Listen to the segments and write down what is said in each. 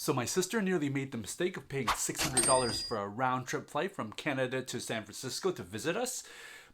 So my sister nearly made the mistake of paying $600 for a round trip flight from Canada to San Francisco to visit us.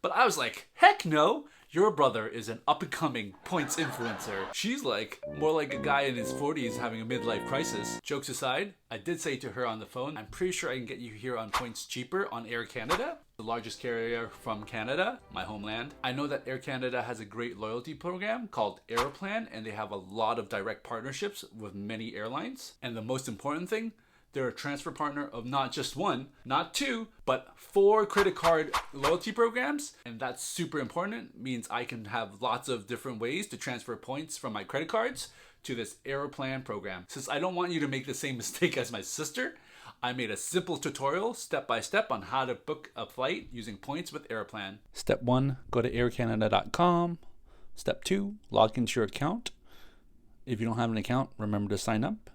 But I was like, heck no! Your brother is an up-and-coming points influencer. She's like, more like a guy in his 40s having a midlife crisis. Jokes aside, I did say to her on the phone, I'm pretty sure I can get you here on points cheaper on Air Canada, the largest carrier from Canada, my homeland. I know that Air Canada has a great loyalty program called Aeroplan, and they have a lot of direct partnerships with many airlines. And the most important thing, they're a transfer partner of not just one, not two, but 4 credit card loyalty programs. And that's super important. It means I can have lots of different ways to transfer points from my credit cards to this Aeroplan program. Since I don't want you to make the same mistake as my sister, I made a simple tutorial step-by-step on how to book a flight using points with Aeroplan. Step 1, go to aircanada.com. Step 2, log into your account. If you don't have an account, remember to sign up.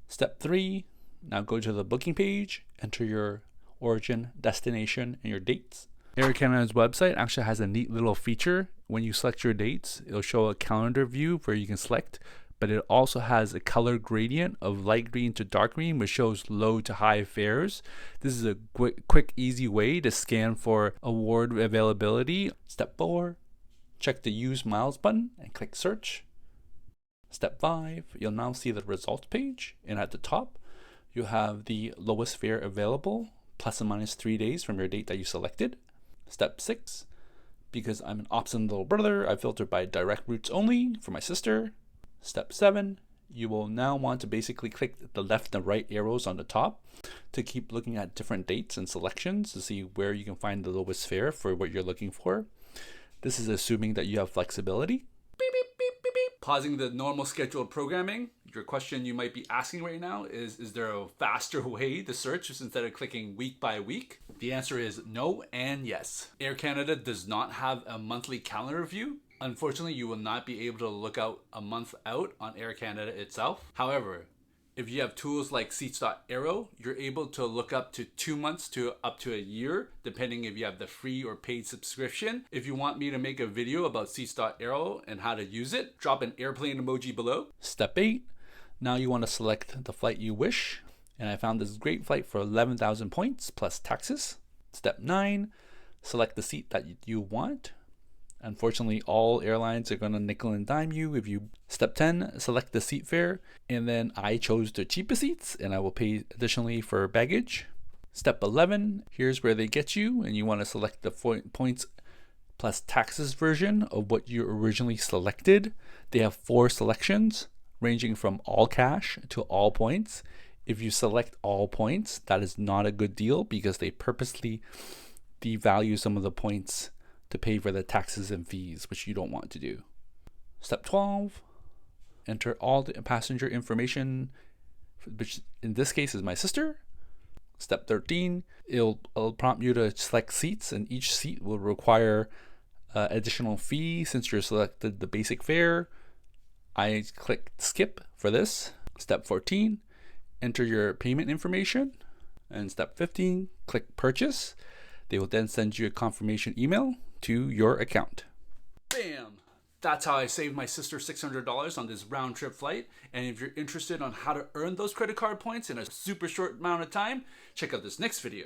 Step 3, now go to the booking page, enter your origin, destination, and your dates. Air Canada's website actually has a neat little feature. When you select your dates, it'll show a calendar view where you can select, but it also has a color gradient of light green to dark green, which shows low to high fares. This is a quick, easy way to scan for award availability. Step 4, check the Use Miles button and click Search. Step 5, you'll now see the results page, and at the top, you have the lowest fare available, plus or minus 3 days from your date that you selected. Step 6, because I'm an obstinate little brother, I filtered by direct routes only for my sister. Step 7, you will now want to basically click the left and right arrows on the top to keep looking at different dates and selections to see where you can find the lowest fare for what you're looking for. This is assuming that you have flexibility. Beep, beep, beep, beep, beep. Pausing the normal scheduled programming. Your question you might be asking right now is there a faster way to search instead of clicking week by week? The answer is no and yes. Air Canada does not have a monthly calendar view. Unfortunately, you will not be able to look out a month out on Air Canada itself. However, if you have tools like Seats.aero, you're able to look up to 2 months to up to a year, depending if you have the free or paid subscription. If you want me to make a video about Seats.aero and how to use it, drop an airplane emoji below. Step 8, now you want to select the flight you wish. And I found this great flight for 11,000 points plus taxes. Step 9, select the seat that you want. Unfortunately, all airlines are going to nickel and dime you if you. Step 10, select the seat fare, and then I chose the cheapest seats, and I will pay additionally for baggage. Step 11, here's where they get you, and you want to select the points plus taxes version of what you originally selected. They have 4 selections, ranging from all cash to all points. If you select all points, that is not a good deal because they purposely devalue some of the points to pay for the taxes and fees, which you don't want to do. Step 12, enter all the passenger information, which in this case is my sister. Step 13, it'll prompt you to select seats, and each seat will require additional fee since you're selected the basic fare. I click skip for this. Step 14, enter your payment information. And step 15, click purchase. They will then send you a confirmation email to your account. Bam! That's how I saved my sister $600 on this round trip flight. And if you're interested on how to earn those credit card points in a super short amount of time, check out this next video.